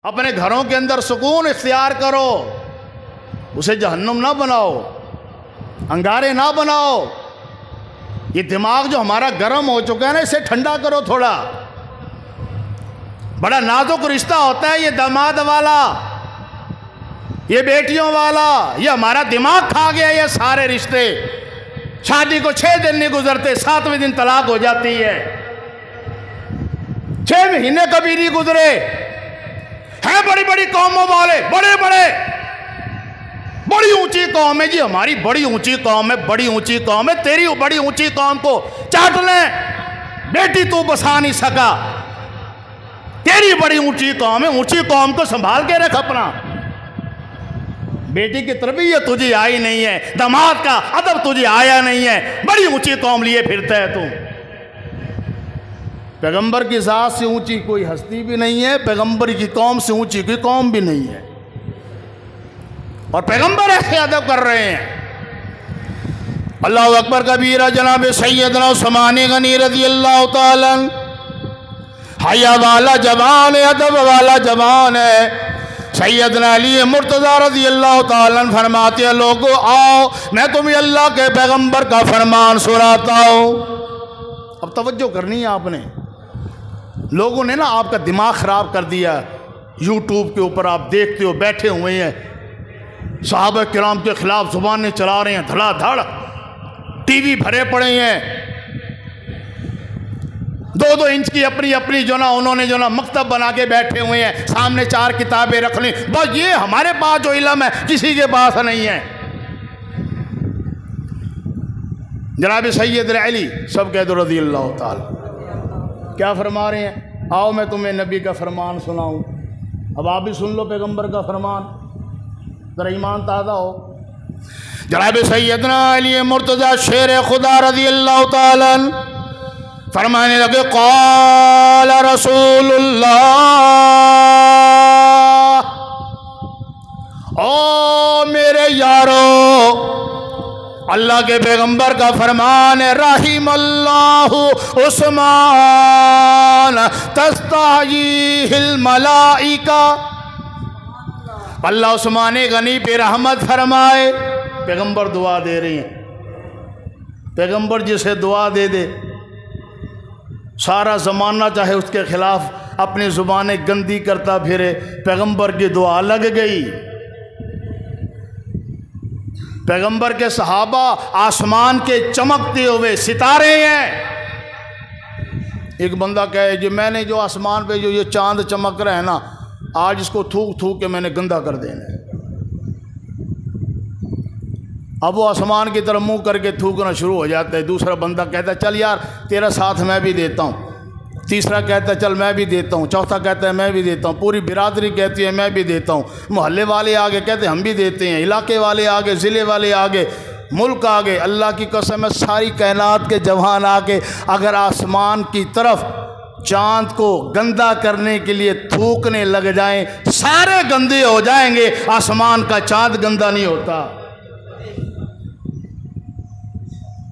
अपने घरों के अंदर सुकून इख्तियार करो, उसे जहन्नुम ना बनाओ, अंगारे ना बनाओ। ये दिमाग जो हमारा गर्म हो चुका है ना, इसे ठंडा करो थोड़ा। बड़ा नाजुक रिश्ता होता है ये दामाद वाला, ये बेटियों वाला। ये हमारा दिमाग खा गया ये सारे रिश्ते। शादी को 6 दिन नहीं गुजरते, 7वें दिन तलाक हो जाती है। 6 महीने कभी नहीं गुजरे हैं। बड़ी बड़ी कौमों वाले, बड़े बड़े, बड़ी ऊंची कौम है जी हमारी, बड़ी ऊंची कौम है, बड़ी ऊंची कौम है। तेरी बड़ी ऊंची कौम को चाट ले, बेटी तू बसा नहीं सका। तेरी बड़ी ऊंची कौम है, ऊंची कौम को संभाल के रख अपना। बेटी की तरबियत तुझे आई नहीं है, दामाद का अदब तुझे आया नहीं है, बड़ी ऊंची कौम लिए फिरता है तू। पैगंबर की ज़ात से ऊंची कोई हस्ती भी नहीं है, पैगंबर की कौम से ऊंची कोई कौम भी नहीं है। और पैगंबर ऐसे अदब कर रहे हैं। अल्लाह अकबर कबीरा। जनाब सैयदना उस्मान गनी रज़ी अल्लाह तआला हया वाला जवान है, अदब वाला जवान है। सैयदना अली मुर्तज़ा रज़ी अल्लाह तआला फरमाते हैं, लोगों आओ मैं तुम्हें अल्लाह के पैगंबर का फरमान सुनाता हूँ। अब तवज्जो करनी है आपने। लोगों ने ना आपका दिमाग ख़राब कर दिया। यूट्यूब के ऊपर आप देखते हो बैठे हुए हैं, सहाबा किराम के ख़िलाफ़ ज़ुबानें चला रहे हैं, धड़ाधड़ टीवी भरे पड़े हैं। 2-2 इंच की अपनी अपनी जो ना उन्होंने जो ना मकतब बना के बैठे हुए हैं, सामने 4 किताबें रख ली। बस ये हमारे पास जो इल्म है किसी के पास नहीं है। जनाब सैयद अली सब कह दो रज़ी अल्लाह ताला क्या फरमा रहे हैं, आओ मैं तुम्हें नबी का फरमान सुनाऊं। अब आप भी सुन लो पैगंबर का फरमान, ज़रा ईमान ताज़ा हो। जनाब सैयदना अली मुर्तज़ा शेर खुदा रज़ी अल्लाह ताला फरमाने लगे, क़ाल रसूलुल्लाह, ओ मेरे यारो, अल्लाह के पैगंबर का फरमान है, रहिमल्लाहु उस्मान तस्ताहील मलाइका। अल्लाह उस्मान गनी पे रहमत फरमाए। पैगंबर दुआ दे रही हैं। पैगंबर जिसे दुआ दे दे, सारा ज़माना चाहे उसके ख़िलाफ़ अपनी ज़ुबानें गंदी करता फिरे, पैगंबर की दुआ लग गई। पैगंबर के सहाबा आसमान के चमकते हुए सितारे हैं। एक बंदा कहे कि मैंने जो आसमान पे जो ये चांद चमक रहा है ना, आज इसको थूक थूक के मैंने गंदा कर देना है। अब वो आसमान की तरफ मुंह करके थूकना शुरू हो जाता है। दूसरा बंदा कहता है चल यार तेरा साथ मैं भी देता हूँ। तीसरा कहता है चल मैं भी देता हूँ। चौथा कहता है मैं भी देता हूँ। पूरी बिरादरी कहती है मैं भी देता हूँ। मोहल्ले वाले आगे कहते हैं हम भी देते हैं। इलाके वाले आगे, ज़िले वाले आगे, मुल्क आगे। अल्लाह की कसम है सारी कायनात के जवान आगे अगर आसमान की तरफ चांद को गंदा करने के लिए थूकने लग जाएं, सारे गंदे हो जाएंगे। आसमान का चांद गंदा नहीं होता।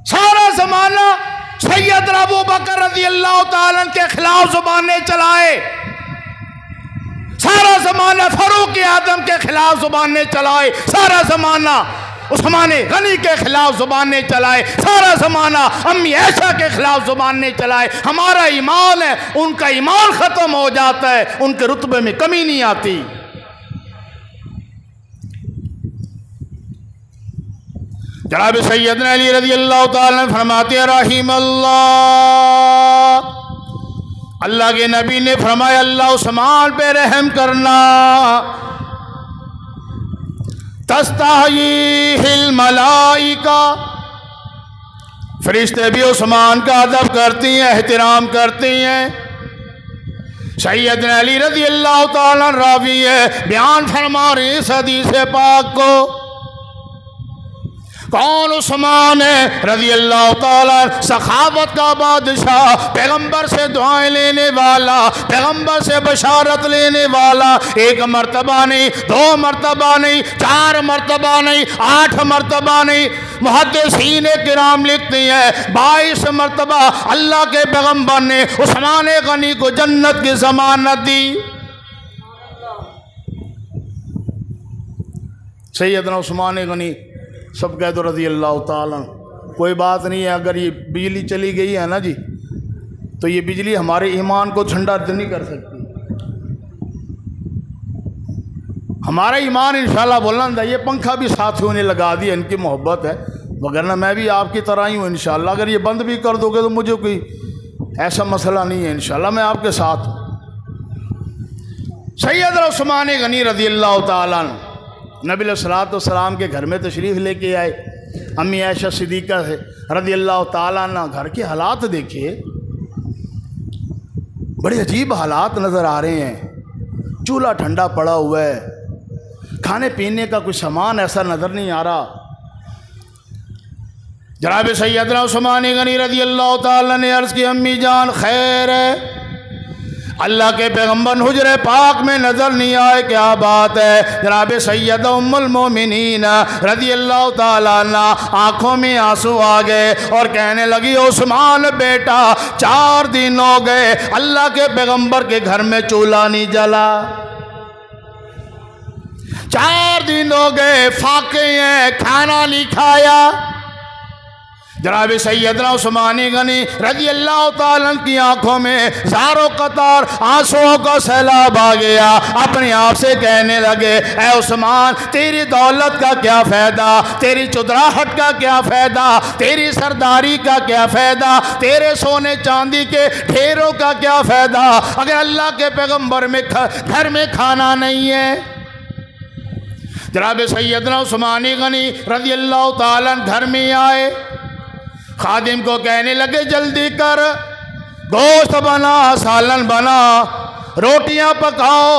सारा ज़माना सैयदना अबू बकर रज़ी अल्लाह ताला के खिलाफ ज़ुबानें चलाए। सारा ज़माना फारूक आज़म के खिलाफ ज़ुबानें चलाए। सारा ज़माना उस्मान गनी के खिलाफ ज़ुबानें चलाए। सारा ज़माना अम्मी ऐशा के खिलाफ ज़ुबानें चलाए। हमारा ईमान है, उनका ईमान ख़त्म हो जाता है, उनके रुतबे में कमी नहीं आती। जनाब सैयदना अली रज़ी अल्लाह ताला फरमाते हैं रहीमल्लाह, अल्लाह के नबी ने फरमाया अल्लाह उस्मान पे रहम करना। तस्ताहील मलाइका, फरिश्ते भी उस्मान का अदब करती हैं, एहतराम करती हैं। सैयदना अली रज़ी अल्लाह ताला रावी है, बयान फरमा रहे इस हदीस पाक को। कौन? उस्मान है रज़ी अल्लाह ताला, सखावत का बादशाह, पैगंबर से दुआएं लेने वाला, पैगंबर से बशारत लेने वाला। 1 मरतबा नहीं, 2 मरतबा नहीं, 4 मरतबा नहीं, 8 मरतबा नहीं। मुहद्दिसीन किराम लिखते हैं 22 मरतबा अल्लाह के पैगंबर ने उस्मान गनी को जन्नत की ज़मानत दी। सैयदना उस्मान गनी सब कह दो रज़ी अल्लाह ताला। कोई बात नहीं है, अगर ये बिजली चली गई है ना जी, तो ये बिजली हमारे ईमान को ठंडा नहीं कर सकती। हमारा ईमान इंशाल्लाह बुलंद है। ये पंखा भी साथियों ने लगा दिया, इनकी मोहब्बत है, वगरना मैं भी आपकी तरह ही हूँ इंशाल्लाह। अगर ये बंद भी कर दोगे तो मुझे कोई ऐसा मसला नहीं है, इंशाल्लाह मैं आपके साथ हूँ। सैयदना उस्मान गनी रज़ी अल्लाह ताला नबी अलैहिस्सलातु वस्सलाम के घर में तशरीफ़ लेके आए। अम्मी आयशा सिद्दीक़ा से रज़ी अल्लाह ताला अन्हा घर के हालात देखिए, बड़े अजीब हालात नज़र आ रहे हैं। चूल्हा ठंडा पड़ा हुआ है, खाने पीने का कोई सामान ऐसा नज़र नहीं आ रहा। जनाब सैयदना उस्मान गनी रज़ी अल्लाह ताला ने अर्ज़ की, अम्मी जान खैर है, अल्लाह के पैगम्बर हुजरे पाक में नज़र नहीं आए, क्या बात है। जनाब सैयदा उम्मुल मोमिनीन रज़ी अल्लाह ताला अन्हा आँखों में आंसू आ गए और कहने लगी, उस्मान बेटा 4 दिन हो गए अल्लाह के पैगम्बर के घर में चूल्हा नहीं जला, 4 दिन हो गए फाके हैं, खाना नहीं खाया। जनाब सैयदना उस्मान गनी रज़ी अल्लाह ताला की आंखों में ज़ारो कतार आंसुओं का सैलाब आ गया। अपने आप से कहने लगे, ऐ उस्मान तेरी दौलत का क्या फ़ायदा, तेरी चुदराहट का क्या फ़ायदा, तेरी सरदारी का क्या फ़ायदा, तेरे सोने चांदी के ढेरों का क्या फ़ायदा, अगर अल्लाह के पैगम्बर में घर में खाना नहीं है। जनाब सैयदना उस्मान गनी रज़ी अल्लाह ताला घर में आए, खादिम को कहने लगे, जल्दी कर गोश्त बना, सालन बना, रोटियां पकाओ,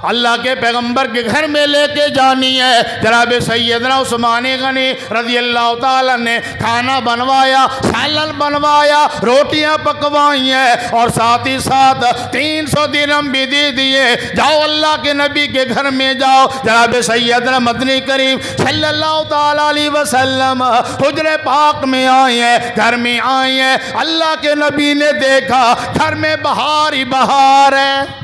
अल्लाह के पैगंबर के घर में लेके जानी है। जनाब सैयदना उस्मान गनी रज़ी अल्लाह ताला ने खाना बनवाया, सालन बनवाया, रोटियां पकवाई हैं और साथ ही साथ 300 दिरहम भी दे दिए, जाओ अल्लाह के नबी के घर में जाओ। जनाब सैयदना मदनी करीम सल्लल्लाहु ताला अलैहि वसल्लम हुजरे पाक में आए हैं, घर में आए हैं। अल्लाह के नबी ने देखा घर में बहार ही बहार है।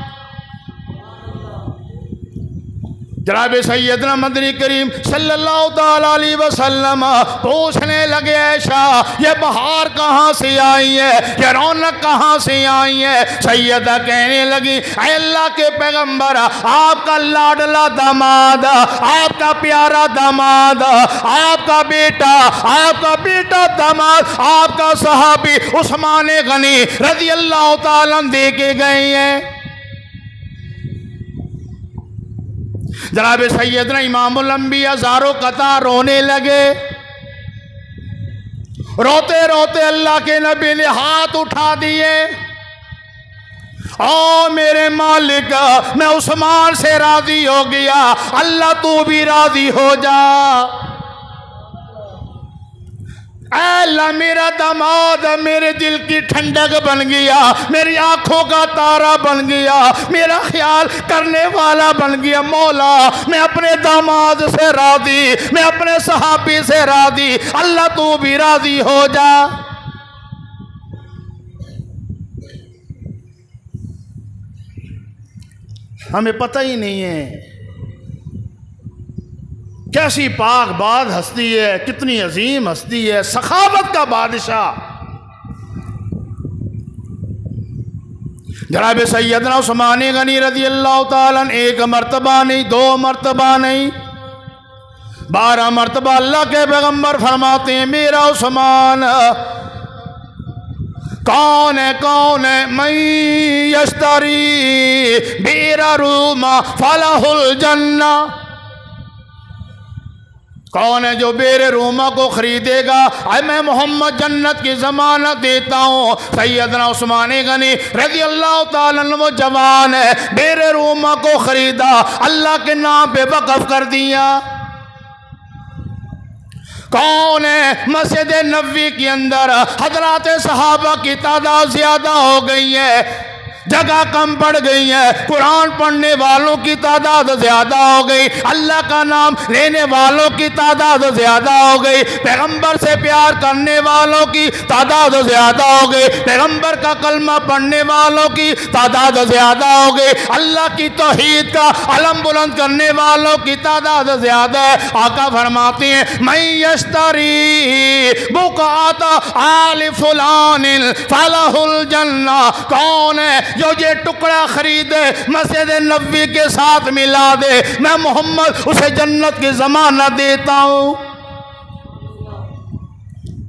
जनाब सैयदना मदनी करीम सल्लल्लाहु ताला अलैहि वसल्लम पूछने लगे, ऐशा ये बहार कहाँ से आई है, ये रौनक कहाँ से आई है। सैयदा कहने लगी, अल्लाह के पैगंबर आपका लाडला दामाद, आपका प्यारा दामाद, आपका बेटा दामाद, आपका सहाबी उस्मान गनी रज़ी अल्लाह ताला दे के गए हैं। जनाब सैयदना इमामुल अंबिया ज़ारो कतार रोने लगे। रोते रोते अल्लाह के नबी ने हाथ उठा दिए, ओ मेरे मालिक मैं उस्मान से राजी हो गया, अल्लाह तू भी राजी हो जा। अल्लाह मेरा दामाद मेरे दिल की ठंडक बन गया, मेरी आंखों का तारा बन गया, मेरा ख्याल करने वाला बन गया। मौला मैं अपने दामाद से राजी, मैं अपने सहाबी से राजी, अल्लाह तू भी राजी हो जा। हमें पता ही नहीं है कैसी पाक बाद हस्ती है, कितनी अजीम हस्ती है, सखावत का बादशाह। जनाब सैयदना उस्मान गनी रज़ी अल्लाह ताला एक मरतबा नहीं, 2 मरतबा नहीं, 12 मरतबा अल्लाह के पैगंबर फरमाते हैं, मेरा उस्मान कौन है मैं यश्तरी बेरा रूमा फलाहुल जन्ना, कौन है जो बेरे रूमा को खरीदेगा, अरे मैं मोहम्मद जन्नत की जमानत देता हूँ। सैयदना उस्मान गनी रज़ी अल्लाह ताला अन्हु वो जवान है, बेरे रूमा को खरीदा, अल्लाह के नाम पे वक़्फ़ कर दिया। कौन है मस्जिद नबवी के अंदर हजरात सहाबा की तादाद ज़्यादा हो गई है, जगह कम पड़ गई है, कुरान पढ़ने वालों की तादाद ज़्यादा हो गई, अल्लाह का नाम लेने वालों की तादाद ज़्यादा हो गई, पैगंबर से प्यार करने वालों की तादाद ज़्यादा हो गई, पैगंबर का कलमा पढ़ने वालों की तादाद ज़्यादा हो गई, अल्लाह की तौहीद का अलम बुलंद करने वालों की तादाद ज़्यादा है। आका फरमाते हैं मैं यश्तरी बुकात आल फुलानिल फलहुल जन्ना, कौन है जो ये टुकड़ा खरीदे मस्जिद नबवी के साथ मिला दे, मैं मोहम्मद उसे जन्नत की ज़मानत देता हूँ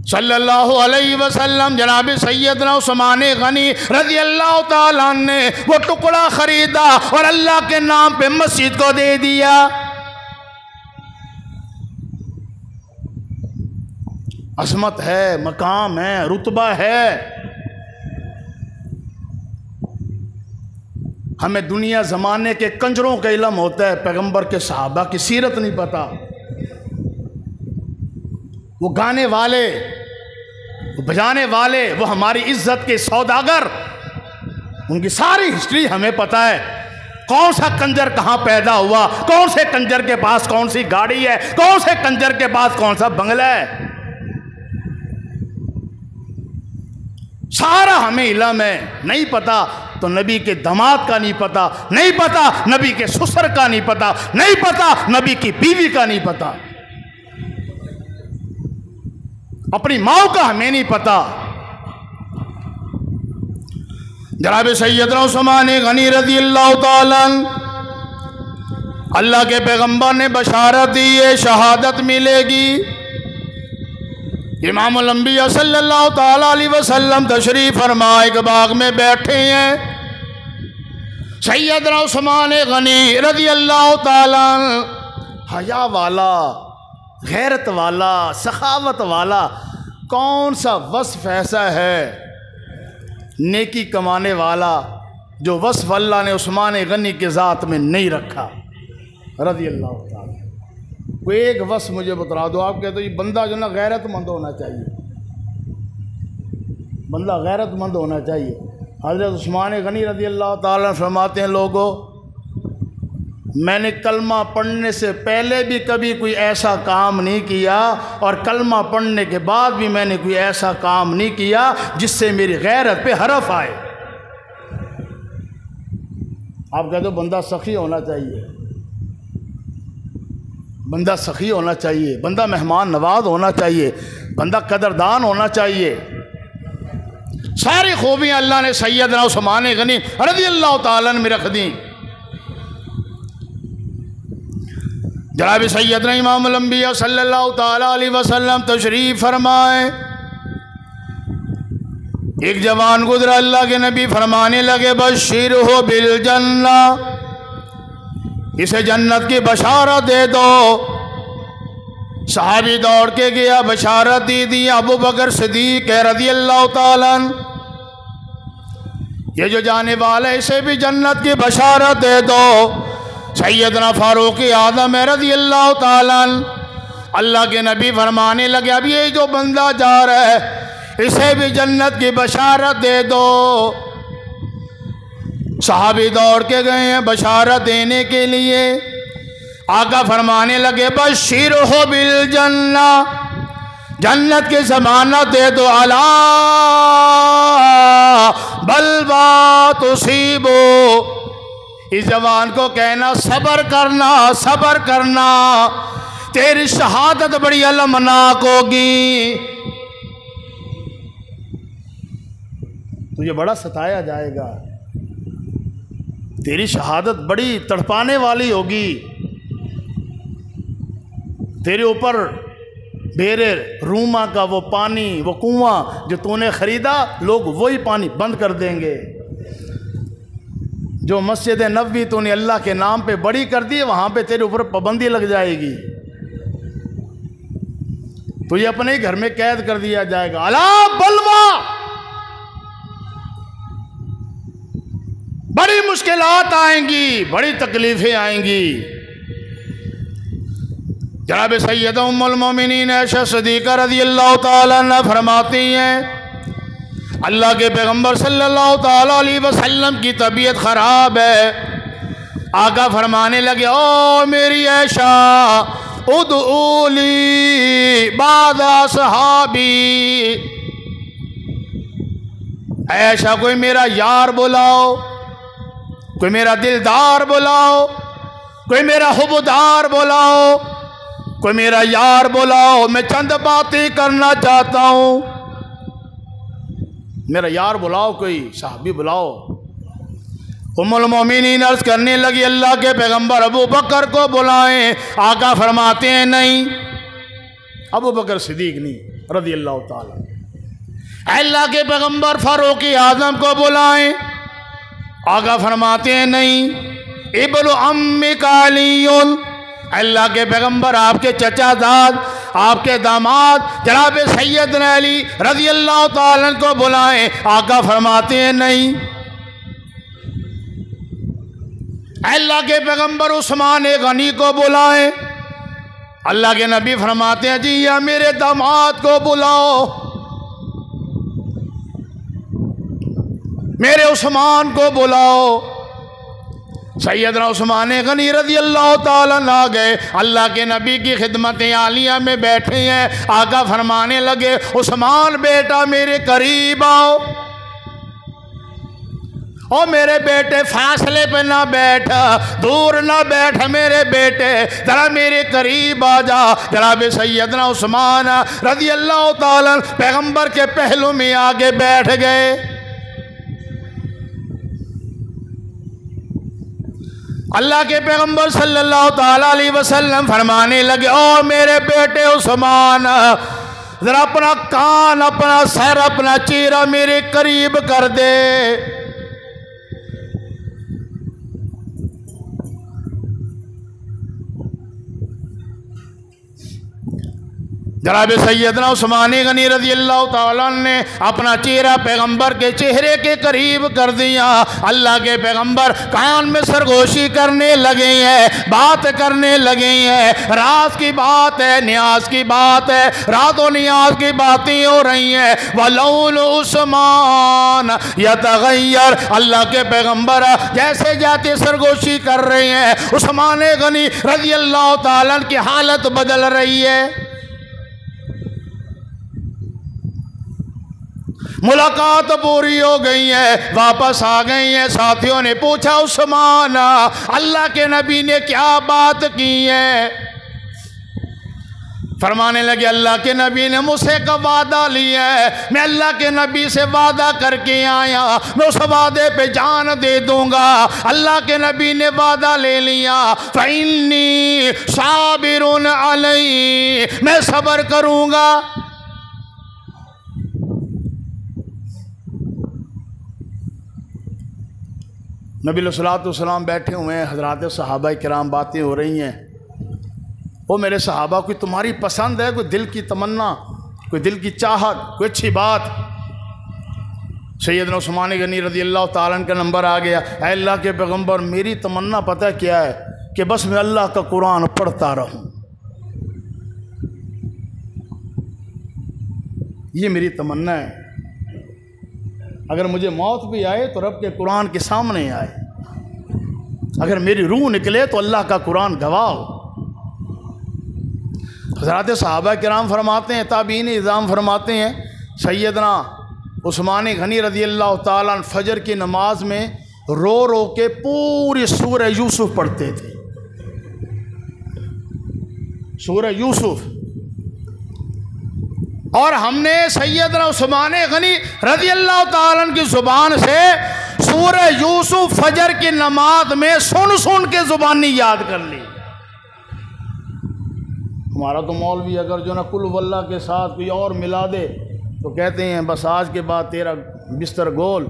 सल्लल्लाहु अलैहि वसल्लम। जनाब सैयदना उस्मान गनी रज़ी अल्लाह ताला ने वो टुकड़ा खरीदा और अल्लाह के नाम पे मस्जिद को दे दिया। असमत है, मकाम है, रुतबा है। हमें दुनिया ज़माने के कंजरों का इल्म होता है, पैगंबर के सहाबा की सीरत नहीं पता। वो गाने वाले, वो बजाने वाले, वो हमारी इज्जत के सौदागर, उनकी सारी हिस्ट्री हमें पता है। कौन सा कंजर कहाँ पैदा हुआ, कौन से कंजर के पास कौन सी गाड़ी है, कौन से कंजर के पास कौन सा बंगला है, सारा हमें इल्म है। नहीं पता तो नबी के दामाद का नहीं पता, नहीं पता नबी के ससुर का नहीं पता, नहीं पता नबी की बीवी का नहीं पता, अपनी माँ का हमें नहीं पता। जनाब सैयदना उस्मान गनी रज़ी अल्लाह ताला, अल्लाह के पैगंबर ने बशारत दी है शहादत मिलेगी। इमामुल अंबिया सल्लल्लाहु ताला अलैहि वसल्लम तशरीफ फरमा एक बाग में बैठे हैं। सैयदना उस्मान गनी रज़ी अल्लाह ताला, हया वाला, गैरत वाला, सखावत वाला, कौन सा वस्फ ऐसा है नेकी कमाने वाला जो वस्फ अल्लाह ने उस्मान गनी के ज़ात में नहीं रखा रज़ी अल्लाह ताला। कोई एक वस्फ मुझे बता दो, आप कहते हो ये बंदा जो ना गैरतमंद होना चाहिए, बंदा गैरतमंद होना चाहिए। हज़रत उस्मान गनी रज़ी अल्लाह ताला फरमाते हैं, लोगों मैंने कलमा पढ़ने से पहले भी कभी कोई ऐसा काम नहीं किया और कलमा पढ़ने के बाद भी मैंने कोई ऐसा काम नहीं किया जिससे मेरी गैरत पे हरफ आए। आप कहते हो बंदा सखी होना चाहिए, बंदा सखी होना चाहिए, बंदा मेहमान नवाज होना चाहिए, बंदा कदरदान होना चाहिए। सारी खूबियाँ अल्लाह ने सैयदना उस्मान गनी रज़ी अल्लाह ताला में रख दी। जनाब सैयदना इमामुल अंबिया सल्लल्लाहु ताला अलैहि वसल्लम तशरीफ़ फरमाए। एक जवान गुजरा, अल्लाह के नबी फरमाने लगे बशीर हो बिल जन्ना, इसे जन्नत की बशारत दे दो। सहाबी दौड़ के गया, बशारत दी दी। अबू बकर सिद्दीक़ रज़ी अल्लाह ताला, ये जो जाने वाला है इसे भी जन्नत की बशारत दे दो। सैयदना फारूक आज़म रज़ी अल्लाह ताला, अल्लाह के नबी फरमाने लगे अब ये जो बंदा जा रहा है इसे भी जन्नत की बशारत दे दो। सहाबी दौड़ के गए हैं बशारत देने के लिए। आका फरमाने लगे बशीर हो बिल जन्ना, जन्नत की ज़मानत दे दो। अला बलवा तुसीबो, इस जवान को कहना सब्र करना, सब्र करना, तेरी शहादत बड़ी अलमनाक होगी, तुझे बड़ा सताया जाएगा, तेरी शहादत बड़ी तड़पाने वाली होगी, तेरे ऊपर बेरे रूमा का वो पानी, वो कुआं जो तूने ख़रीदा, लोग वही पानी बंद कर देंगे। जो मस्जिद नबवी तूने अल्लाह के नाम पे बड़ी कर दी, वहाँ पे तेरे ऊपर पाबंदी लग जाएगी, तुझे अपने ही घर में कैद कर दिया जाएगा। अला बलवा, बड़ी मुश्किलात आएंगी, बड़ी तकलीफ़ें आएंगी। जनाब सैयदा उम्मुल मोमिनीन आयशा सिद्दीक़ा रज़ी अल्लाह ताला अन्हा फरमाती हैं अल्लाह के पैगंबर सल्लल्लाहु ताला अलैहि वसल्लम की तबीयत ख़राब है। आका फरमाने लगे, ओ मेरी ऐशा, उदऊली बादा सहाबी, ऐशा कोई मेरा यार बुलाओ, कोई मेरा दिलदार बुलाओ, कोई मेरा हुबदार बुलाओ, कोई मेरा यार बुलाओ, मैं चंद बातें करना चाहता हूँ। मेरा यार बुलाओ, कोई साहबी बुलाओ। उम्मुल मोमिनीन अर्ज़ करने लगी, अल्लाह के पैगंबर अबू बकर को बुलाएं। आका फरमाते हैं नहीं, अबू बकर सिद्दीक नहीं रज़ी अल्लाह ताला। अल्लाह के पैगंबर फारूक आज़म को बुलाएं। आका फरमाते हैं नहीं, इब्नु अम्मी कालियुन, अल्लाह के पैगंबर आपके चचाजाद, आपके दामाद जनाब सैयदना अली रज़ी अल्लाह ताला को बुलाएं। आका फरमाते हैं नहीं, अल्लाह के पैगंबर उस्मान गनी को बुलाएं। अल्लाह के नबी फरमाते हैं जी या मेरे दामाद को बुलाओ, मेरे उस्मान को बुलाओ। सैयदना उस्मान गनी रज़ी अल्लाह ताला आ गए, अल्लाह के नबी की खिदमत आलिया में बैठे हैं। आका फरमाने लगे, उस्मान बेटा मेरे करीब आओ। ओ मेरे बेटे फासले पे ना बैठ, दूर ना बैठ मेरे बेटे, जरा मेरे करीब आ जा। जनाब सैयदना उस्मान रज़ी अल्लाह ताला पैगंबर के पहलू में आगे बैठ गए। अल्लाह के पैगंबर सल्लल्लाहु ताला अलैहि वसल्लम फरमाने लगे, ओ मेरे बेटे उस्मान, जरा अपना कान, अपना सर, अपना चेहरा मेरे करीब कर दे। जनाब सैयदना उस्मान गनी रज़ी अल्लाह ताला ने अपना चेहरा पैगंबर के चेहरे के करीब कर दिया। अल्लाह के पैगंबर कान में सरगोशी करने लगे हैं, बात करने लगे हैं। राज की बात है, न्याज की बात है, रातों न्याज की बातें हो रही हैं। वलौन उस्मान यतगय्यर, अल्लाह के पैगंबर जैसे जाते सरगोशी कर रहे हैं, उस्मान गनी रज़ी अल्लाह ताला की हालत बदल रही है। मुलाकात पूरी हो गई है, वापस आ गई है। साथियों ने पूछा, उस्मान अल्लाह के नबी ने क्या बात की है? फरमाने लगे, अल्लाह के नबी ने मुझसे का वादा लिया है, मैं अल्लाह के नबी से वादा करके आया, मैं उस वादे पे जान दे दूंगा। अल्लाह के नबी ने वादा ले लिया। फ़इन्नी साबिरुन अलैहि, मैं सब्र करूंगा। नबी अलैहिस्सलाम बैठे हुए हैं, हज़रात सहाबा किराम, बातें हो रही हैं। वो मेरे सहाबा, कोई तुम्हारी पसंद है, कोई दिल की तमन्ना, कोई दिल की चाहत, कोई अच्छी बात? सैयदना उस्मान गनी रज़ी अल्लाह ताला का नंबर आ गया। अल्लाह के पैगंबर, मेरी तमन्ना पता क्या है कि बस मैं अल्लाह का कुरान पढ़ता रहूं, ये मेरी तमन्ना है। अगर मुझे मौत भी आए तो रब के कुरान के सामने आए, अगर मेरी रूह निकले तो अल्लाह का कुरान गवाओ। हज़रात सहाबा किराम फरमाते हैं, ताबीन इज़ाम फरमाते हैं, सैयदना उस्मान गनी रज़ी अल्लाह ताला फजर की नमाज में रो रो के पूरी सूरह यूसुफ पढ़ते थे। सूरह यूसुफ। और हमने सैयदना उस्मान गनी रज़ी अल्लाह ताला की ज़ुबान से सूरह यूसुफ फजर की नमाज में सुन सुन के ज़ुबानी याद कर ली। हमारा तो मौलवी अगर जो ना कुल वल्लाह के साथ कोई और मिला दे तो कहते हैं बस आज के बाद तेरा बिस्तर गोल।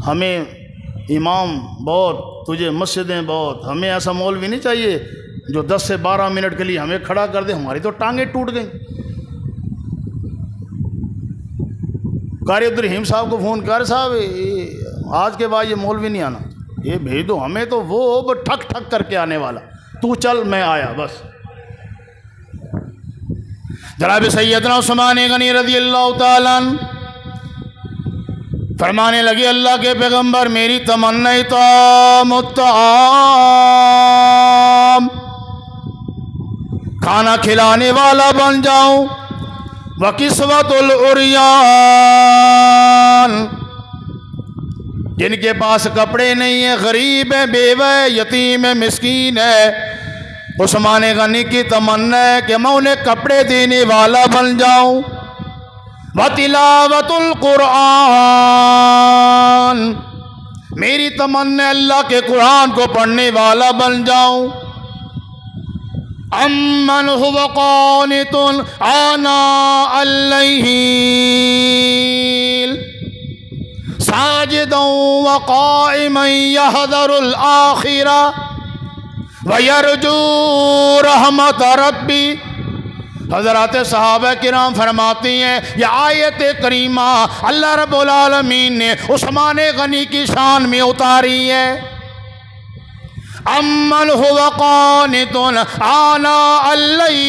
हमें इमाम बहुत, तुझे मस्जिदें बहुत। हमें ऐसा मौलवी नहीं चाहिए जो 10 से 12 मिनट के लिए हमें खड़ा कर दे, हमारी तो टांगें टूट गई। कारी अब्दुल साहब को फ़ोन कर, साहब आज के बाद ये मौलवी नहीं आना, ये भेज दो हमें, तो वो ठक ठक करके आने वाला, तू चल मैं आया बस। जनाब सैयदना उस्मान गनी रज़ी अल्लाह ताला फरमाने लगे अल्लाह के पैगंबर मेरी तमन्ना इताम, खाना खिलाने वाला बन जाऊं, व किस्वतुल उरियान, जिनके पास कपड़े नहीं है, गरीब है, बेवा है, यतीम है, मिस्कीन है, उस्मान गनी की तमन्ना है कि मैं उन्हें कपड़े देने वाला बन जाऊं। व तिलावतुल कुरान, मेरी तमन्ना अल्लाह के कुरान को पढ़ने वाला बन जाऊं। अम्मन हुवा क़ानितुन आना अल-लैल साजिदन व क़ाइमन यहज़रुल आखिरा व यरजू रहमत रब्बी। हज़रात सहाबा किराम फरमाती हैं यह आयत करीमा अल्लाह रब्बुल आलमीन ने उस्मान गनी की शान में उतारी है। अम्मन हुवा क़ानितुन आना अल-लैल,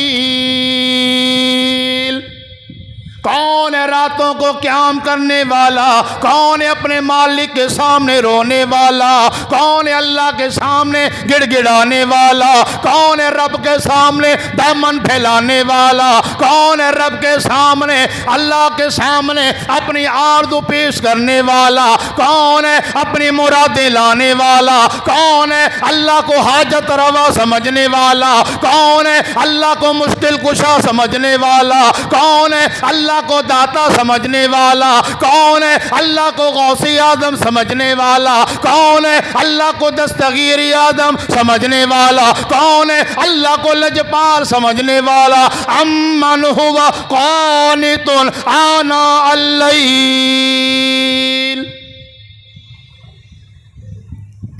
कौन है रातों को क़याम करने वाला, कौन है अपने मालिक के सामने रोने वाला, कौन है अल्लाह के सामने गिड़गिड़ाने वाला, कौन है रब के सामने दामन फैलाने वाला, कौन है रब के सामने अल्लाह के सामने अपनी आरज़ू पेश करने वाला, कौन है अपनी मुरादें लाने वाला, कौन है अल्लाह को हाजत रवा समझने वाला, कौन है अल्लाह को मुश्किल कुशा समझने वाला, कौन है अल्लाह को दाता समझने वाला, कौन है अल्लाह को गौसी आदम समझने वाला, कौन है अल्लाह को दस्तगीर आदम समझने वाला, कौन है अल्लाह को लजपाल समझने वाला। अम्मन हुवा क़ानितुन आना अल-लैल,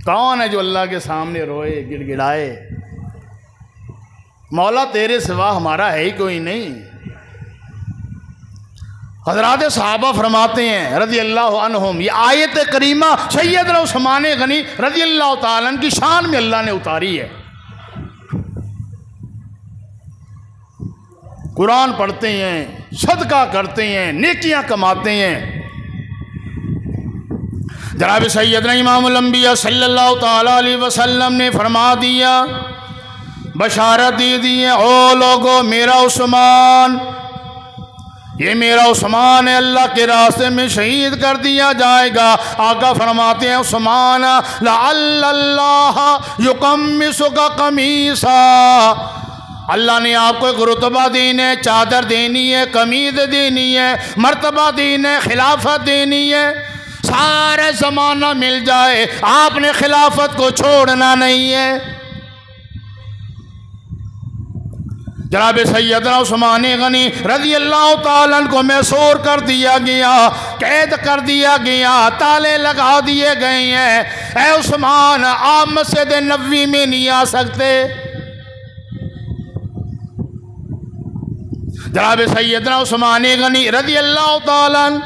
कौन है जो अल्लाह के सामने रोए गिड़गिड़ाए। मौला तेरे सिवा हमारा है ही कोई नहीं। हज़रात सहाबा फरमाते हैं रज़ी अल्लाह अन्हुम, ये आयत करीमा सैयदना उस्मान गनी रज़ी अल्लाह तआला अन्हु की शान में अल्लाह ने उतारी है। कुरान पढ़ते हैं, सदका करते हैं, नेकियां कमाते हैं। जनाब सैयदना इमामुल अंबिया सल्लल्लाहु तआला अलैहि वसल्लम ने फरमा दिया, बशारत दे दी है, ओ लोगो मेरा उस्मान, ये मेरा उस्मान है, अल्लाह के रास्ते में शहीद कर दिया जाएगा। आका फरमाते हैं उस्मान लअल्लाह युकम्मिसुका कमीसा, अल्लाह ने आपको एक रुतबा देना है, चादर देनी है, कमीज देनी है, मर्तबा देना है, खिलाफत देनी है। सारा ज़माना मिल जाए आपने खिलाफत को छोड़ना नहीं है। जनाब सैयदना उस्मान गनी रज़ी अल्लाह तआला अन्हु को मैसूर कर दिया गया, कैद कर दिया गया, ताले लगा दिए गए हैं। ऐ उस्मान आप मस्जिद नबवी में नहीं आ सकते। जनाब सैयदना उस्मान गनी रज़ी अल्लाह तआला अन्हु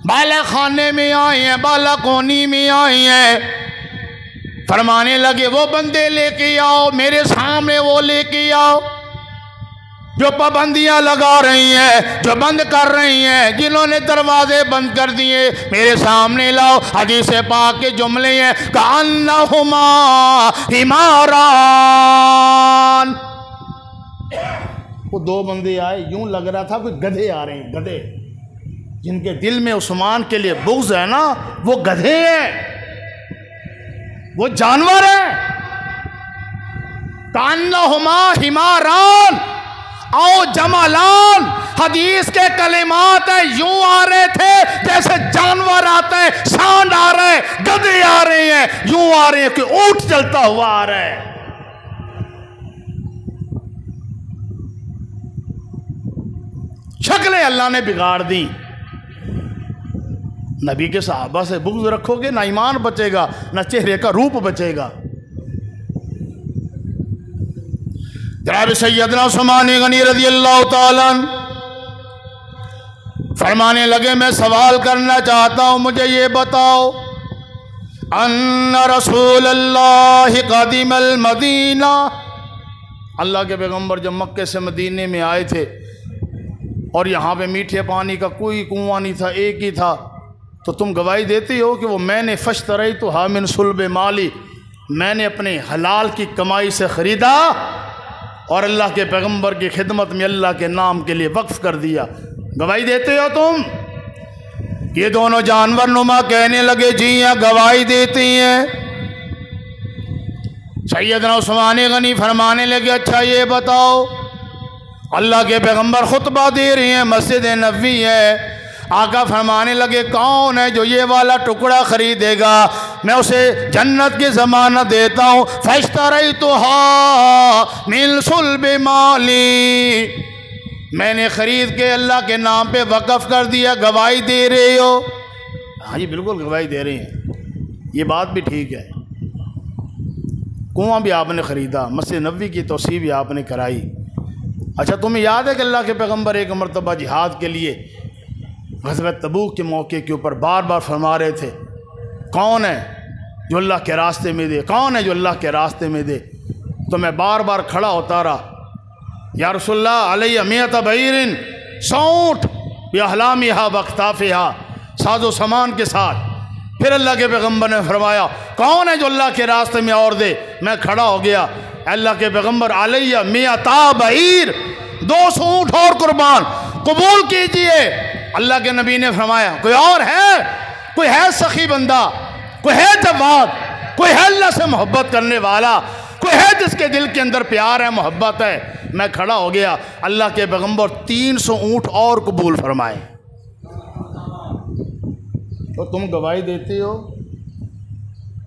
बाला खाने में आए हैं, बाला कोनी में आए हैं। फरमाने लगे वो बंदे लेके आओ, मेरे सामने वो लेके आओ जो पाबंदियां लगा रही हैं, जो बंद कर रही हैं, जिन्होंने दरवाजे बंद कर दिए, मेरे सामने लाओ। हदीस पाक के जुमले हैं कअन्नहुमा हिमारान, वो दो बंदे आए, यूं लग रहा था कोई गधे आ रहे हैं, गधे। जिनके दिल में उस्मान के लिए बुग़्ज़ है ना, वो गधे हैं, वो जानवर है। कान्नहुमा हिमारान औ जमालान, हदीस के कलिमात है, यूं आ रहे थे जैसे जानवर आते हैं, सांड आ रहे, गधे आ रहे हैं, यूं आ रहे हैं कि ऊंट चलता हुआ आ रहा है। शक्लें अल्लाह ने बिगाड़ दी। नबी के सहाबा से बुग़्ज़ रखोगे ना ईमान बचेगा, ना चेहरे का रूप बचेगा। जनाब सैयदना उस्मान गनी रज़ी अल्लाह तआला अन्हु फरमाने लगे मैं सवाल करना चाहता हूँ, मुझे ये बताओ अन्ना रसूलल्लाह क़दिमल मदीना, अल्लाह के पैगम्बर जब मक्के से मदीने में आए थे और यहाँ पे मीठे पानी का कोई कुआं नहीं था, एक ही था, तो तुम गवाही देती हो कि वो मैंने फश्तरई तो हामिन सुल्ब माली, मैंने अपने हलाल की कमाई से ख़रीदा और अल्लाह के पैगंबर की खिदमत में अल्लाह के नाम के लिए वक्फ़ कर दिया। गवाही देते हो तुम? ये दोनों जानवर नुमा कहने लगे जी हाँ गवाही देती हैं। सैयदना उस्मान गनी फरमाने लगे अच्छा ये बताओ, अल्लाह के पैगंबर खुतबा दे रहे हैं, मस्जिद नबवी है, आका फरमाने लगे कौन है जो ये वाला टुकड़ा खरीदेगा मैं उसे जन्नत की ज़मानत देता हूँ। फश्तरई तो हा मिन सुल्ब माली, मैंने ख़रीद के अल्लाह के नाम पे वक़फ़ कर दिया। गवाही दे रहे हो? हाँ जी बिल्कुल गवाही दे रहे हैं, ये बात भी ठीक है। कुआं भी आपने ख़रीदा, मस्जिद नबवी की तोसी भी आपने कराई। अच्छा तुम्हें याद है कि अल्लाह के पैगंबर एक मरतबा जिहाद के लिए ग़ज़वत तबूक के मौके के ऊपर बार बार फरमा रहे थे कौन है जो अल्लाह के रास्ते में दे, कौन है जो अल्लाह के रास्ते में दे। तो मैं बार बार खड़ा होता रहा, या रसूलल्लाह अलैया मियत बईरिन, 100 ऊँट बिअहलामिहा वअक्ताफिहा, साजो सामान के साथ। फिर अल्लाह के पैगंबर ने फरमाया कौन है जो अल्लाह के रास्ते में और दे। मैं खड़ा हो गया, अल्लाह के पैगंबर अलैया मियता बईर, 200 ऊँट और कुर्बान कबूल कीजिए। अल्लाह के नबी ने फरमाया कोई और है, कोई है सखी बंदा, कोई है जवाब, कोई है अल्लाह से मोहब्बत करने वाला, कोई है जिसके दिल के अंदर प्यार है मोहब्बत है। मैं खड़ा हो गया, अल्लाह के पैगंबर 300 ऊँट और कबूल फरमाए। तो तुम गवाही देती हो?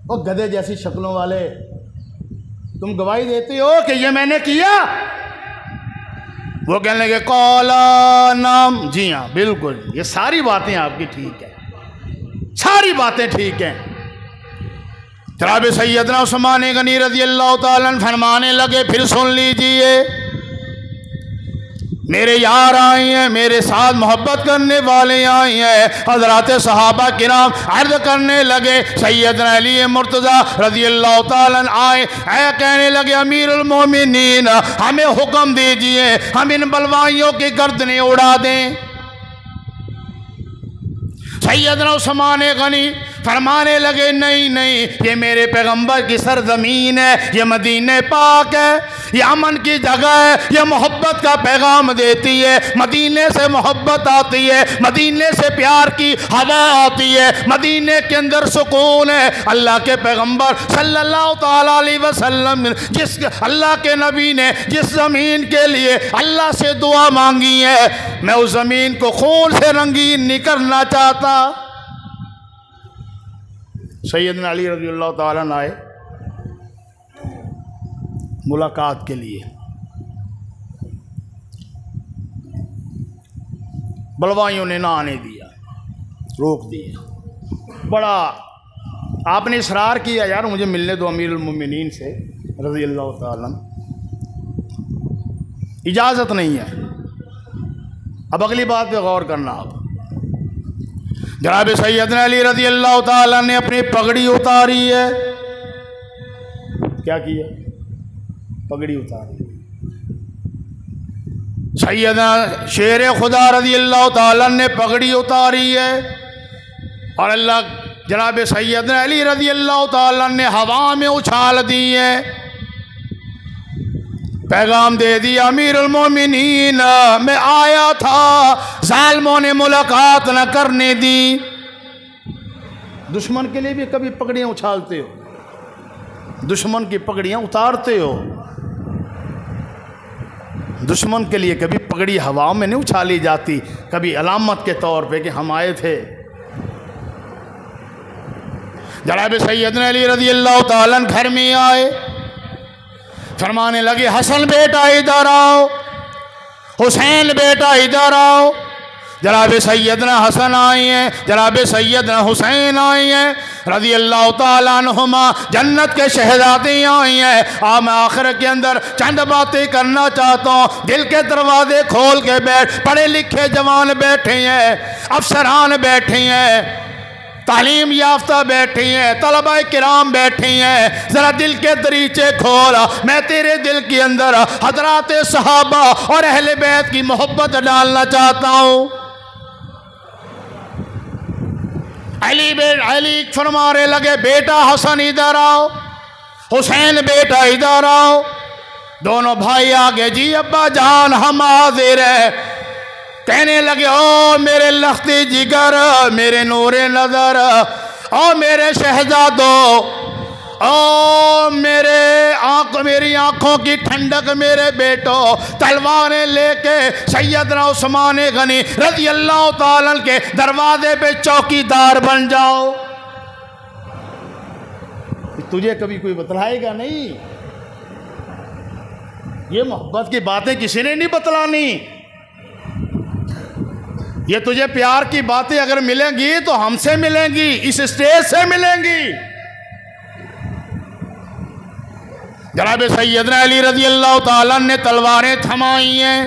वो गधे जैसी शक्लों वाले, तुम गवाही देती हो कि ये मैंने किया? वो कहने लगे कौला नाम, जी हाँ बिल्कुल, ये सारी बातें आपकी ठीक है, सारी बातें ठीक हैं। जनाब सैयदना उस्मान गनी रज़ी अल्लाह ताला अन्हु फरमाने लगे फिर सुन लीजिए, मेरे यार आए हैं, मेरे साथ मोहब्बत करने वाले आए हैं। हज़रात सहाबा किराम अर्ज़ करने लगे, सैयदना अली मुर्तज़ा रज़ी अल्लाह ताला अन्हु आए, कहने लगे अमीरुल मोमिनीन हमें हुक्म दीजिए हम इन बलवाइयों की गर्दनें उड़ा दें। सैयदना उस्मान गनी फरमाने लगे नहीं नहीं, ये मेरे पैगंबर की सरजमीन है, ये मदीने पाक है, ये अमन की जगह है, ये मोहब्बत का पैगाम देती है। मदीने से मोहब्बत आती है, मदीने से प्यार की हवा आती है, मदीने के अंदर सुकून है। अल्लाह के पैगंबर सल्लल्लाहु ताला अलैहि वसल्लम, जिस अल्लाह के नबी ने जिस ज़मीन के लिए अल्लाह से दुआ मांगी है, मैं उस ज़मीन को खून से रंगीन नहीं करना चाहता। सैयदना अली रज़ी अल्लाह ताला अन्हु आए मुलाकात के लिए, बलवाइयों ने ना आने दिया, रोक दिया। बड़ा आपने इसरार किया यार मुझे मिलने दो अमीरुल मोमिनीन से रज़ी अल्लाह ताला अन्हु, इजाज़त नहीं है। अब अगली बात पे गौर करना आप। जनाब सैयदना अली रज़ी अल्लाह ताला ने अपनी पगड़ी उतारी है, क्या किया? पगड़ी उतारी। सैयदना शेर खुदा रज़ी अल्लाह ताला ने पगड़ी उतारी है और अल्लाह जनाब सैयदना अली रज़ी अल्लाह ताला ने हवा में उछाल दी है, पैगाम दे दिया अमीरुल मोमिनीन मैं आया था, जालिमों ने मुलाकात न करने दी। दुश्मन के लिए भी कभी पगड़ियाँ उछालते हो, दुश्मन की पगड़ियाँ उतारते हो, दुश्मन के लिए कभी पगड़ी हवाओं में नहीं उछाली जाती, कभी अलामत के तौर पे कि हम आए थे। जनाब सैयदना अली रज़ी अल्लाह ताला अन्हु घर में आए, फरमाने लगे हसन बेटा इधर आओ, हुसैन बेटा इधर आओ। जनाब सैयदना हसन आए हैं, जनाब सैयदना हुसैन आए हैं रज़ी अल्लाह ताला अन्हुमा, जन्नत के शहज़ादे आए हैं। आप मैं आखिर के अंदर चंद बातें करना चाहता हूँ, दिल के दरवाजे खोल के बैठ, पढ़े लिखे जवान बैठे हैं, अफसरान बैठे हैं, तालीम याफ्ता बैठी हैं, तलबा किराम बैठी हैं, ज़रा दिल के दरीचे खोला, मैं तेरे दिल के अंदर हज़रात सहाबा और अहले बैत की मोहब्बत डालना चाहता हूँ। अली फरमाने लगे बेटा हसन इधर आओ, हुसैन बेटा इधर आओ। दोनों भाई आगे, जी अब्बा जान हम हाजिर है। कहने लगे ओ मेरे लख्ती जिगर, मेरे नूरे नजर, ओ मेरे शहजादो, ओ मेरी आंखों की ठंडक मेरे बेटो, तलवारें लेके सैयदना उस्मान गनी रज़ी अल्लाह ताला के दरवाजे पे चौकीदार बन जाओ। तुझे कभी कोई बतलाएगा नहीं, ये मोहब्बत की बातें किसी ने नहीं बतलानी। ये तुझे प्यार की बातें अगर मिलेंगी तो हमसे मिलेंगी, इस स्टेज से मिलेंगी। जनाब सैयदना अली रज़ी अल्लाह ताला ने तलवारें थमाई हैं,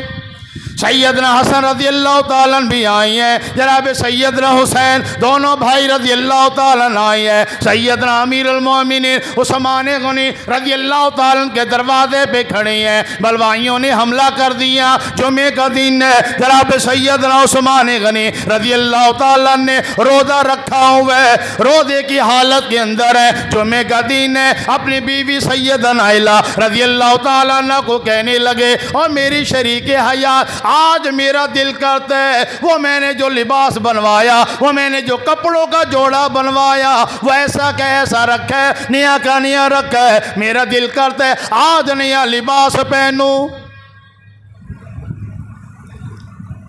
सैयदना हसन रज़ी अल्लाह ताला भी आई हैं, जनाब सैयदना हुसैन दोनों भाई रज़ी अल्लाह ताला आई हैं। सैयदना अमीरुल मोमिनीन उस्मान गनी रज़ी अल्लाह ताला के दरवाजे पे खड़े हैं। बलवाइयों ने हमला कर दिया। जुमे का दिन है, जनाब सैयदना उस्मान गनी रज़ी अल्लाह ताला ने रोज़ा रखा हुआ है, रोज़े की हालत के अंदर है। जुमे का दिन है, अपनी बीवी सैयदना आयला रज़ी अल्लाह ताला को कहने लगे और मेरी शरीके हयात, आज मेरा दिल करता है वो मैंने जो लिबास बनवाया, वो मैंने जो कपड़ों का जोड़ा बनवाया, वो ऐसा कैसा रखा है, नया का नया रखा है। मेरा दिल करता है आज नया लिबास पहनूं।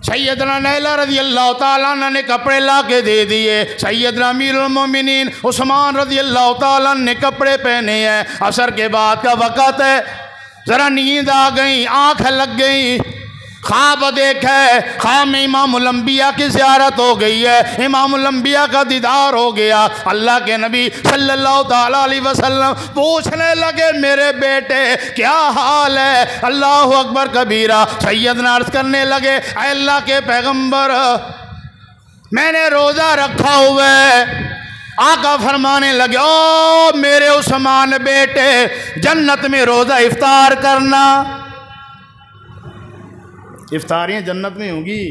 सैयदना नैला रज़ी अल्लाह ताला ने कपड़े ला के दे दिए। सैयदना अमीरुल मोमिनीन उस्मान रज़ी अल्लाह ताला ने कपड़े पहने हैं। असर के बाद का वक़्त है, ज़रा नींद आ गई, आँख लग गई, ख्वाब देखा है, ख्वाब में इमामुल अंबिया की ज़ियारत हो गई है, इमामुल अंबिया का दीदार हो गया। अल्लाह के नबी सल्लल्लाहु ताला अलैहि वसल्लम पूछने लगे मेरे बेटे क्या हाल है? अल्लाहु अकबर कबीरा। सैयदना अर्ज़ करने लगे अल्लाह के पैगंबर मैंने रोज़ा रखा हुआ है। आका फरमाने लगे ओ मेरे उस्मान बेटे, जन्नत में रोज़ा इफ्तार करना। इफ्तारियाँ जन्नत में होंगी,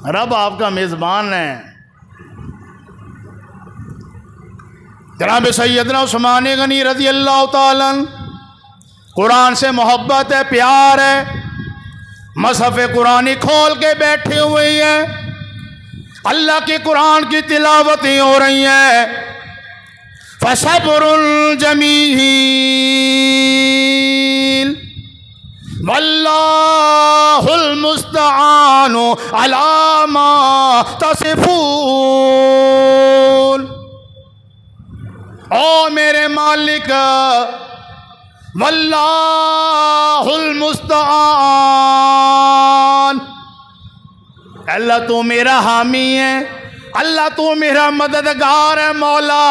रब आपका मेज़बान है। जनाब सैयदना उस्मान गनी रज़ी अल्लाह ताला, कुरान से मोहब्बत है, प्यार है, मसहफ़ कुरानी खोल के बैठे हुए हैं, अल्लाह के कुरान की तिलावतें हो रही हैं। फसब्रुन जमील वल्लाहुल मुस्तआनु अला मा तसिफून। ओ मेरे मालिक वल्लाहुल मुस्तआन, अल्लाह तू मेरा हामी है, अल्लाह तू मेरा मददगार है। मौला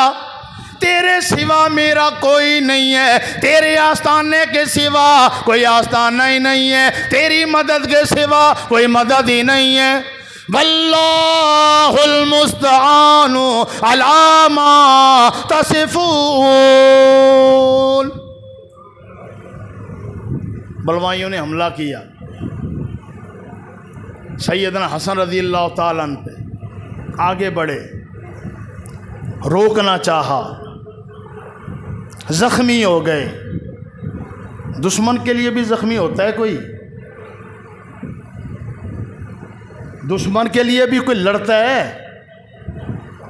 तेरे सिवा मेरा कोई नहीं है, तेरे आस्ताने के सिवा कोई आस्ताना ही नहीं है, तेरी मदद के सिवा कोई मदद ही नहीं है। वल्लाहुल मुस्तआनु अला मा तसिफून। बलवाइयों ने हमला किया, सैयदना हसन रज़ी अल्लाह ताला पे आगे बढ़े, रोकना चाहा, ज़ख्मी हो गए। दुश्मन के लिए भी ज़ख्मी होता है कोई? दुश्मन के लिए भी कोई लड़ता है?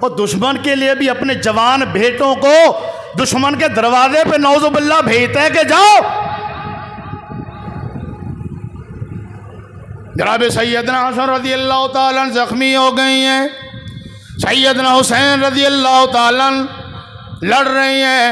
और दुश्मन के लिए भी अपने जवान बेटों को दुश्मन के दरवाजे पे नौज़ुबिल्लाह भेजता है कि जाओ। जनाब सैयदना हसन रज़ी अल्लाह ताला ज़ख्मी हो गई हैं, सैयदना हुसैन रज़ी अल्लाह ताला लड़ रही हैं।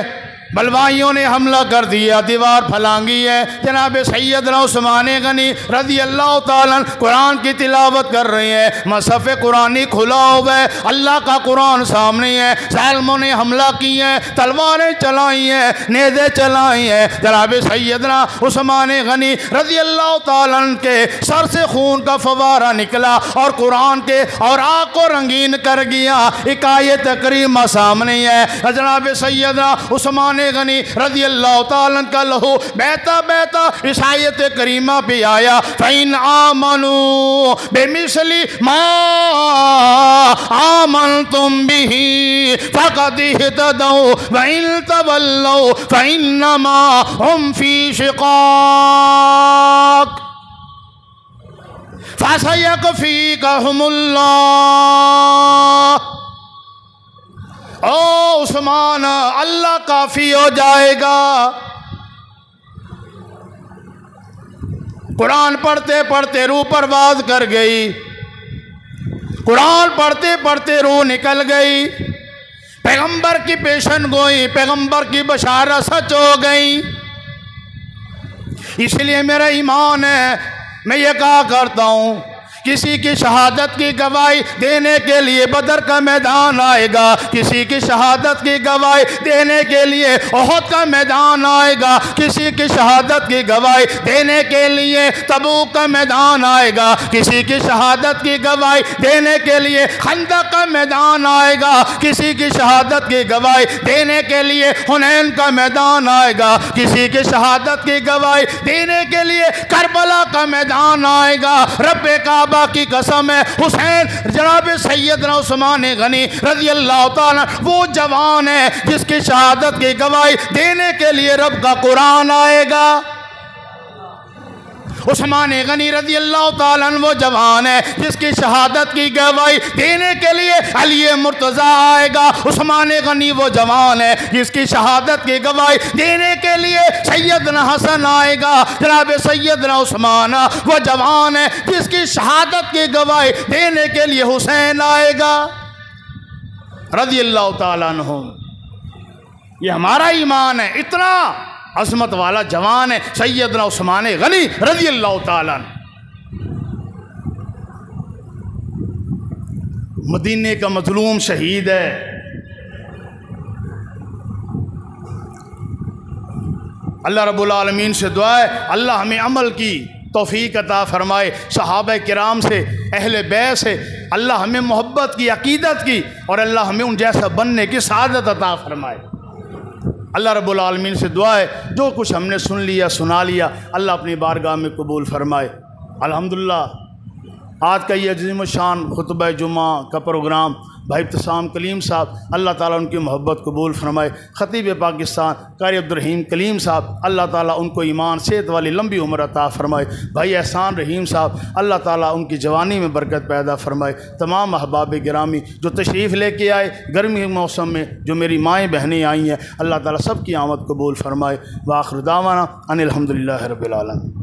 बलवाइयों ने हमला कर दिया, दीवार फलांगी है। जनाब सैयदना उस्मान गनी रज़ी अल्लाह ताला कुरान की तिलावत कर रहे हैं, मसहफ़ कुरानी खुला हुआ है, अल्लाह का कुरान सामने है। ज़ालिमों ने हमला की है, तलवारें चलाई हैं, नेज़े चलाई हैं। जनाब सैयदना उस्मान गनी रज़ी अल्लाह ताला के सर से खून का फवारा निकला और कुरान के और आँख को रंगीन कर गया। एक आयत करीमा सामने है, जनाब सैयदना उस्मान उस्मान गनी रज़ी अल्लाह ताला का लहू बहता बहता इस आयत करीमा पे आया, फ़इन आमनू बेमिसली मा आमनतुम बिही फ़क़द इह्तदौ व इन तवल्लौ फ़इन्नमा हुम फ़ी शिक़ाक़ फ़सयकफ़ीकहुमुल्लाह। ओ उस्मान, अल्लाह काफ़ी हो जाएगा। कुरान पढ़ते पढ़ते रूह परवाज़ कर गई, कुरान पढ़ते पढ़ते रूह निकल गई, पैगंबर की पेशन गोई, पैगंबर की बशारत सच हो गई। इसलिए मेरा ईमान है, मैं ये कहा करता हूँ, किसी की शहादत की गवाही देने के लिए बदर का मैदान आएगा, किसी की शहादत की गवाही देने के लिए ओहद का मैदान आएगा, किसी की शहादत की गवाही देने के लिए तबूक का मैदान आएगा, किसी की शहादत की गवाही देने के लिए खंदक का मैदान आएगा, किसी की शहादत की गवाही देने के लिए हुनैन का मैदान आएगा, किसी की शहादत की गवाही देने के लिए करबला का मैदान आएगा। रब्बे काबा की कसम है, हुसैन जनाब सैयदना उस्मान गनी रज़ी अल्लाह ताला वो जवान है जिसकी शहादत की गवाही देने के लिए रब का कुरान आएगा। उस्मान गनी रज़ी अल्लाह ताला वो जवान है जिसकी शहादत की गवाही देने के लिए अली मुर्तज़ा आएगा। उस्मान गनी वो जवान है जिसकी शहादत की गवाही देने के लिए सैयदना हसन आएगा। जनाब सैयदना उस्मान वो जवान है जिसकी शहादत की गवाही देने के लिए हुसैन आएगा रज़ी अल्लाह ताला अन्हु। ये हमारा ईमान है, इतना अज़मत वाला जवान है सैयदना उस्मान गनी रज़ी अल्लाह ताला। मदीने का मज़लूम शहीद है, अल्लाह रब्बुल आलमीन से दुआ है अल्लाह हमें अमल की तौफीक अता फरमाए, सहाबा किराम से अहले बैत से अल्लाह हमें मोहब्बत की, अकीदत की, और अल्लाह हमें उन जैसा बनने की सआदत अता फरमाए। अल्लाह रब्बुल आलमीन से दुआ है जो कुछ हमने सुन लिया सुना लिया अल्लाह अपनी बारगाह में कबूल फरमाए। अल्हम्दुलिल्लाह आज का ये अज़ीम शान खुतबा जुमा का प्रोग्राम भाई इब्तिसाम कलीम साहब, अल्लाह ताला उनकी मोहब्बत कबूल फरमाए। ख़तीब पाकिस्तान कारी अब्दुर्रहीम कलीम साहब, अल्लाह ताला उनको ईमान सेहत वाली लंबी उम्र अता फरमाए। भाई एहसान रहीम साहब, अल्लाह ताला उनकी जवानी में बरकत पैदा फरमाए। तमाम अहबाब गिरामी जो तशरीफ़ लेके आए गर्मी के मौसम में, जो मेरी माएँ बहनें आई हैं, अल्लाह ताला सब की आमद कबूल फरमाए। व आखिर दावाना अनिल हम्दुलिल्लाहि रब्बिल आलमीन।